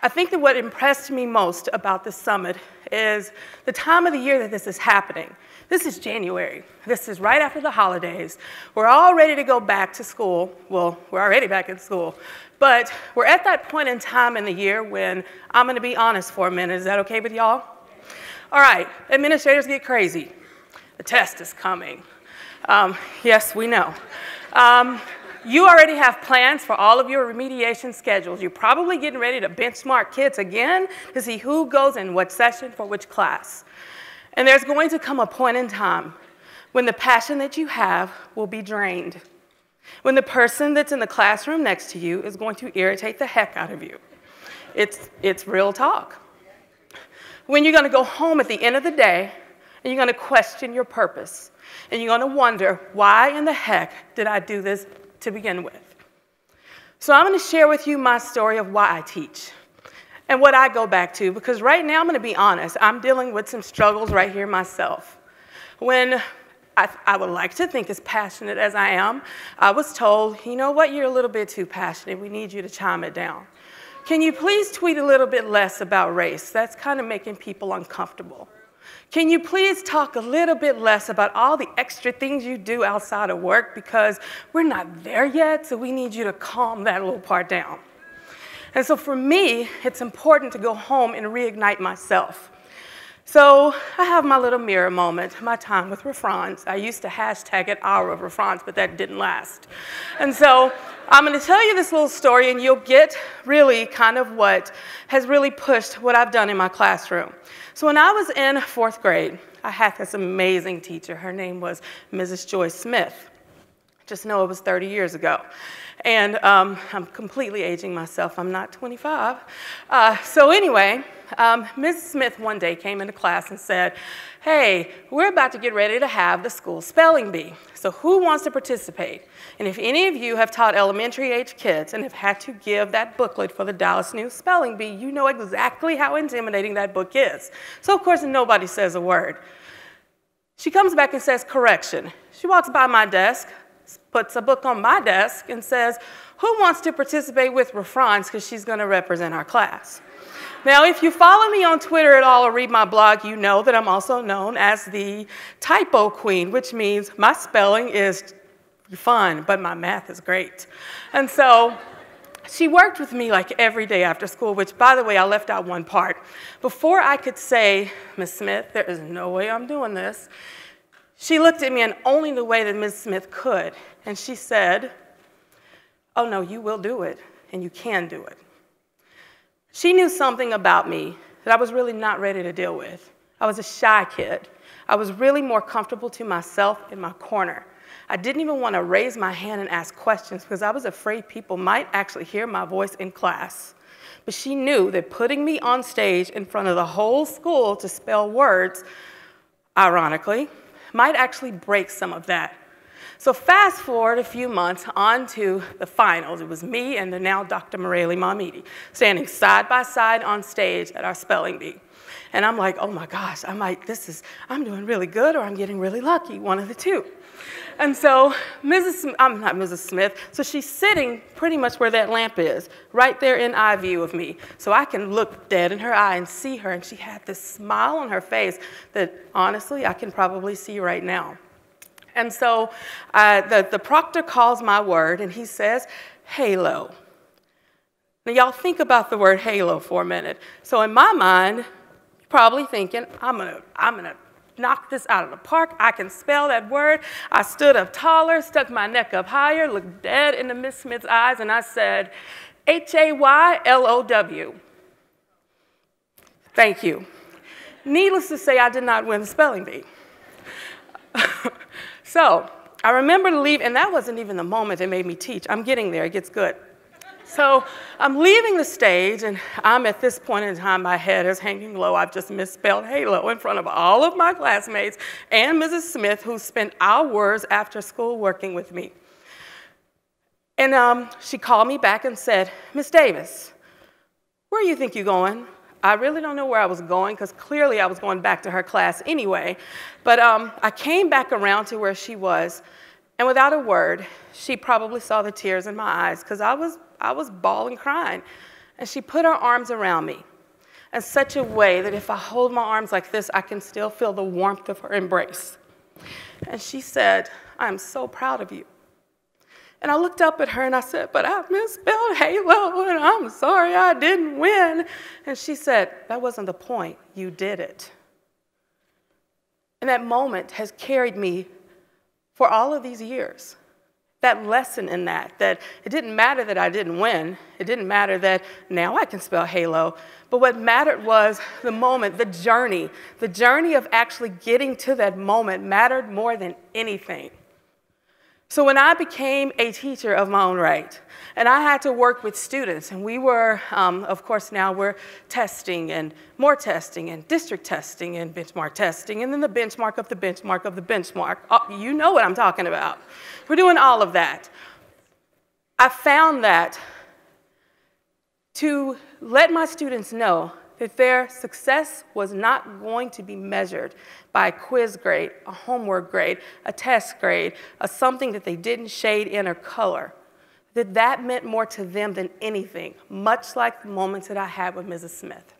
I think that what impressed me most about this summit is the time of the year that this is happening. This is January. This is right after the holidays. We're all ready to go back to school. Well, we're already back in school. But we're at that point in time in the year when I'm going to be honest for a minute. Is that okay with y'all? All right, administrators get crazy. The test is coming. Yes, we know. You already have plans for all of your remediation schedules. You're probably getting ready to benchmark kids again to see who goes in what session for which class. And there's going to come a point in time when the passion that you have will be drained, when the person that's in the classroom next to you is going to irritate the heck out of you. It's real talk. When you're going to go home at the end of the day and you're going to question your purpose, and you're going to wonder, why in the heck did I do this to begin with? So I'm going to share with you my story of why I teach and what I go back to, because right now I'm going to be honest, I'm dealing with some struggles right here myself. When I would like to think as passionate as I am, I was told, you know what, you're a little bit too passionate. We need you to chime it down. Can you please tweet a little bit less about race? That's kind of making people uncomfortable. Can you please talk a little bit less about all the extra things you do outside of work, because we're not there yet, so we need you to calm that little part down. And so for me, it's important to go home and reignite myself. So I have my little mirror moment, my time with Rafranz. I used to hashtag it Hour of Rafranz, but that didn't last. And so I'm going to tell you this little story, and you'll get really kind of what has really pushed what I've done in my classroom. So when I was in 4th grade, I had this amazing teacher. Her name was Mrs. Joyce Smith. Just know it was 30 years ago. And I'm completely aging myself. I'm not 25. So anyway, Mrs. Smith one day came into class and said, hey, we're about to get ready to have the school spelling bee. So who wants to participate? And if any of you have taught elementary age kids and have had to give that booklet for the Dallas News Spelling Bee, you know exactly how intimidating that book is. So of course nobody says a word. She comes back and says, correction. She walks by my desk, puts a book on my desk, and says, who wants to participate with Rafranz, because she's going to represent our class. Now, if you follow me on Twitter at all or read my blog, you know that I'm also known as the typo queen, which means my spelling is fun, but my math is great. And so she worked with me like every day after school, which, by the way, I left out one part. Before I could say, Ms. Smith, there is no way I'm doing this, she looked at me in only the way that Ms. Smith could, and she said, oh, no, you will do it, and you can do it. She knew something about me that I was really not ready to deal with. I was a shy kid. I was really more comfortable to myself in my corner. I didn't even want to raise my hand and ask questions because I was afraid people might actually hear my voice in class. But she knew that putting me on stage in front of the whole school to spell words, ironically, might actually break some of that. So fast forward a few months on to the finals. It was me and the now Dr. Morelli Mahmidi standing side by side on stage at our spelling bee. And I'm like, oh my gosh, I'm doing really good or I'm getting really lucky, one of the two. And so I'm not Mrs. Smith, so she's sitting pretty much where that lamp is, right there in eye view of me. So I can look dead in her eye and see her, and she had this smile on her face that honestly I can probably see right now. And so the proctor calls my word, and he says, halo. Now, y'all think about the word halo for a minute. So in my mind, you're probably thinking, I'm gonna knock this out of the park. I can spell that word. I stood up taller, stuck my neck up higher, looked dead into Miss Smith's eyes, and I said, H-A-Y-L-O-W. Thank you. Needless to say, I did not win the spelling bee. So I remember to leave, and that wasn't even the moment that made me teach. I'm getting there, it gets good. So I'm leaving the stage, and I'm at this point in time, my head is hanging low. I've just misspelled halo in front of all of my classmates and Mrs. Smith, who spent hours after school working with me. And she called me back and said, Miss Davis, where do you think you're going? I really don't know where I was going, because clearly I was going back to her class anyway. But I came back around to where she was, and without a word, she probably saw the tears in my eyes, because I was bawling, crying. And she put her arms around me in such a way that if I hold my arms like this, I can still feel the warmth of her embrace. And she said, "I'm so proud of you." And I looked up at her and I said, "But I misspelled halo and I'm sorry I didn't win." And she said, "That wasn't the point. You did it." And that moment has carried me for all of these years. That lesson in that it didn't matter that I didn't win. It didn't matter that now I can spell halo. But what mattered was the moment, the journey. The journey of actually getting to that moment mattered more than anything. So when I became a teacher of my own right, and I had to work with students, and we were, of course, now we're testing and more testing and district testing and benchmark testing, and then the benchmark of the benchmark of the benchmark. You know what I'm talking about. We're doing all of that. I found that to let my students know that their success was not going to be measured by a quiz grade, a homework grade, a test grade, something that they didn't shade in or color, that meant more to them than anything, much like the moments that I had with Mrs. Smith.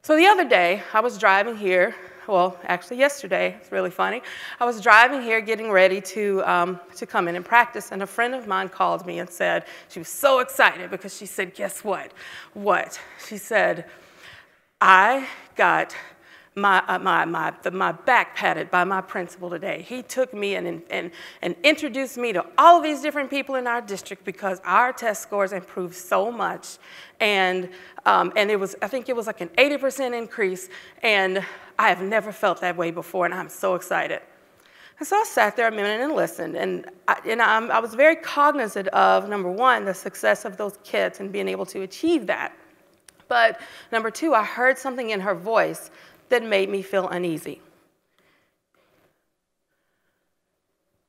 So the other day, I was driving here, well, actually yesterday, it's really funny. I was driving here getting ready to come in and practice, and a friend of mine called me and said, she was so excited because she said, "Guess what?" What? She said, "I got my back patted by my principal today. He took me and introduced me to all of these different people in our district because our test scores improved so much. And it was, I think it was like an 80% increase, and I have never felt that way before, and I'm so excited." And so I sat there a minute and listened, and I was very cognizant of, number one, the success of those kids and being able to achieve that. But number two, I heard something in her voice that made me feel uneasy.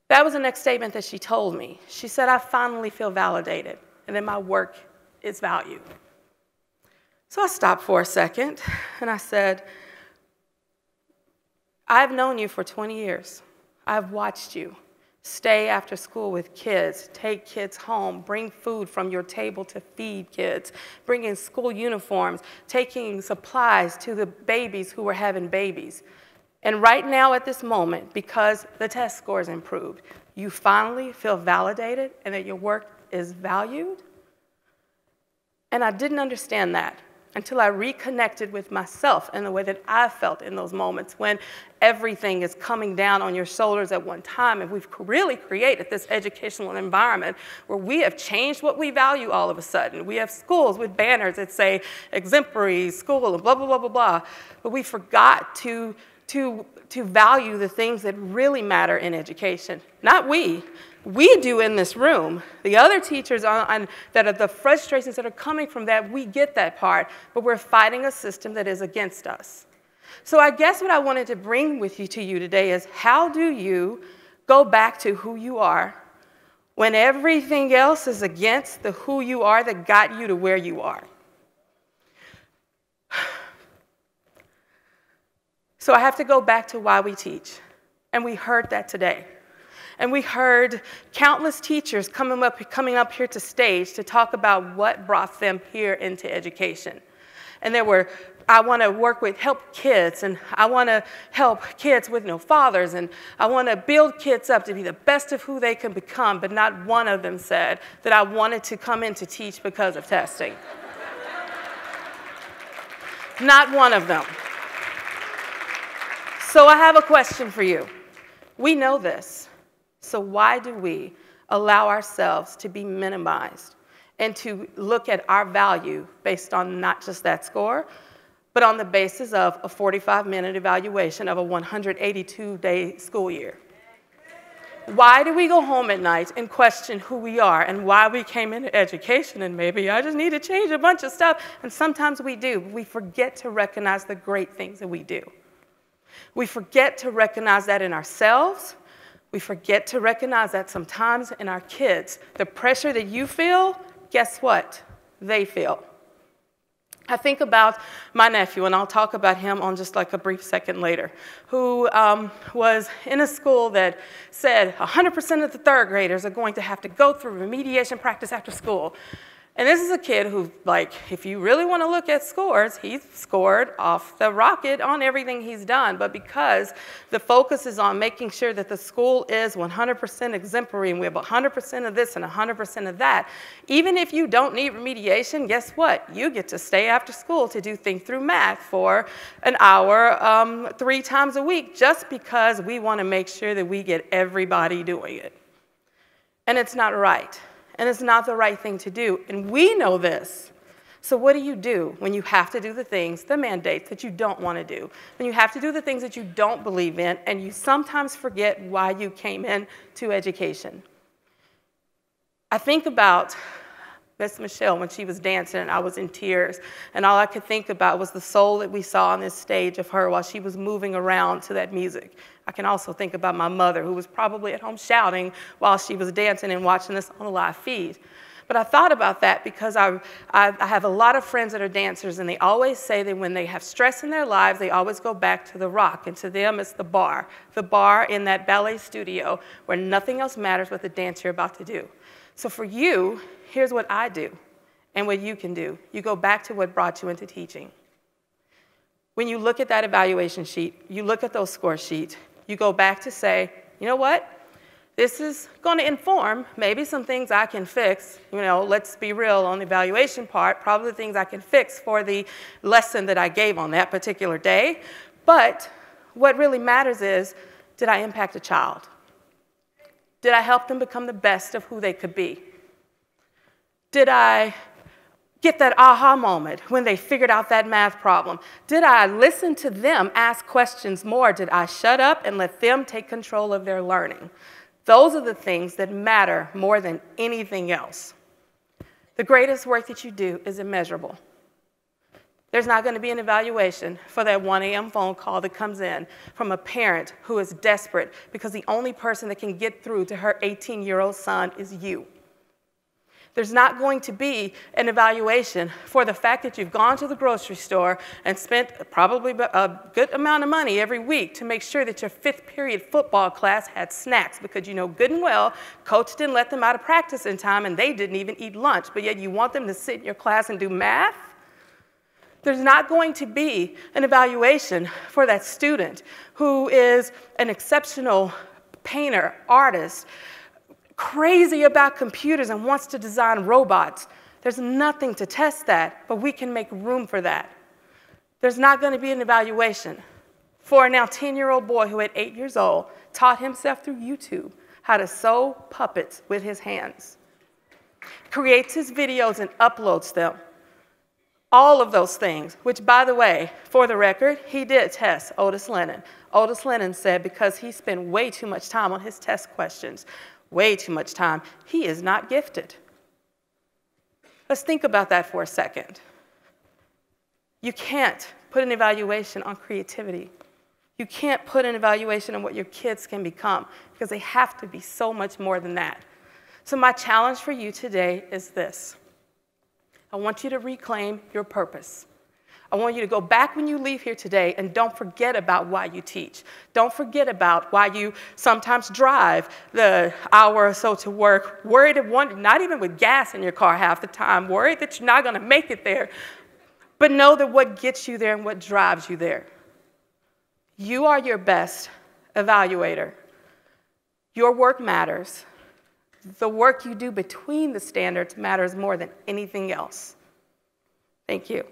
That was the next statement that she told me. She said, "I finally feel validated and that my work is valued." So I stopped for a second and I said, "I've known you for 20 years. I've watched you stay after school with kids, take kids home, bring food from your table to feed kids, bring in school uniforms, taking supplies to the babies who were having babies. And right now at this moment, because the test scores improved, you finally feel validated and that your work is valued?" And I didn't understand that until I reconnected with myself in the way that I felt in those moments when everything is coming down on your shoulders at one time, and we've really created this educational environment where we have changed what we value all of a sudden. We have schools with banners that say exemplary school and blah, blah, blah, blah, blah, but we forgot to value the things that really matter in education. Not we. We do in this room. The other teachers that are the frustrations that are coming from that, we get that part, but we're fighting a system that is against us. So I guess what I wanted to bring to you today is, how do you go back to who you are when everything else is against the who you are that got you to where you are? So I have to go back to why we teach, and we heard that today. And we heard countless teachers coming up here to stage to talk about what brought them here into education. And there were, I want to help kids, and I want to help kids with no fathers, and I want to build kids up to be the best of who they can become, but not one of them said that I wanted to come in to teach because of testing. Not one of them. So I have a question for you. We know this. So why do we allow ourselves to be minimized and to look at our value based on not just that score, but on the basis of a 45-minute evaluation of a 182-day school year? Why do we go home at night and question who we are and why we came into education, and maybe I just need to change a bunch of stuff? And sometimes we do. We forget to recognize the great things that we do. We forget to recognize that in ourselves. We forget to recognize that sometimes in our kids. The pressure that you feel, guess what? They feel. I think about my nephew, and I'll talk about him on just like a brief second later, who was in a school that said 100% of the third graders are going to have to go through remediation practice after school. And this is a kid who, like, if you really want to look at scores, he's scored off the rocket on everything he's done. But because the focus is on making sure that the school is 100% exemplary and we have 100% of this and 100% of that, even if you don't need remediation, guess what? You get to stay after school to do Think Through Math for an hour 3 times a week, just because we want to make sure that we get everybody doing it. And it's not right. And it's not the right thing to do. And we know this. So what do you do when you have to do the things, the mandates that you don't want to do? When you have to do the things that you don't believe in, and you sometimes forget why you came into education? I think about Miss Michelle when she was dancing and I was in tears. And all I could think about was the soul that we saw on this stage of her while she was moving around to that music. I can also think about my mother, who was probably at home shouting while she was dancing and watching this on a live feed. But I thought about that because I have a lot of friends that are dancers, and they always say that when they have stress in their lives, they always go back to the rock. And to them, it's the bar in that ballet studio where nothing else matters but the dance you're about to do. So for you, here's what I do and what you can do. You go back to what brought you into teaching. When you look at that evaluation sheet, you look at those score sheets, you go back to say, you know what? This is going to inform maybe some things I can fix. You know, let's be real on the evaluation part, probably things I can fix for the lesson that I gave on that particular day. But what really matters is, did I impact a child? Did I help them become the best of who they could be? Did I get that aha moment when they figured out that math problem? Did I listen to them ask questions more? Did I shut up and let them take control of their learning? Those are the things that matter more than anything else. The greatest work that you do is immeasurable. There's not going to be an evaluation for that 1 a.m. phone call that comes in from a parent who is desperate because the only person that can get through to her 18-year-old son is you. There's not going to be an evaluation for the fact that you've gone to the grocery store and spent probably a good amount of money every week to make sure that your 5th period football class had snacks, because you know good and well coach didn't let them out of practice in time and they didn't even eat lunch, but yet you want them to sit in your class and do math? There's not going to be an evaluation for that student who is an exceptional painter, artist, crazy about computers and wants to design robots. There's nothing to test that, but we can make room for that. There's not going to be an evaluation for a now 10-year-old boy who at 8 years old taught himself through YouTube how to sew puppets with his hands, creates his videos and uploads them. All of those things, which, by the way, for the record, he did test Otis Lennon. Otis Lennon said because he spent way too much time on his test questions, way too much time, he is not gifted. Let's think about that for a second. You can't put an evaluation on creativity. You can't put an evaluation on what your kids can become, because they have to be so much more than that. So my challenge for you today is this. I want you to reclaim your purpose. I want you to go back when you leave here today and don't forget about why you teach. Don't forget about why you sometimes drive the hour or so to work, worried not even with gas in your car half the time, worried that you're not going to make it there. But know that what gets you there and what drives you there. You are your best evaluator. Your work matters. The work you do between the standards matters more than anything else. Thank you.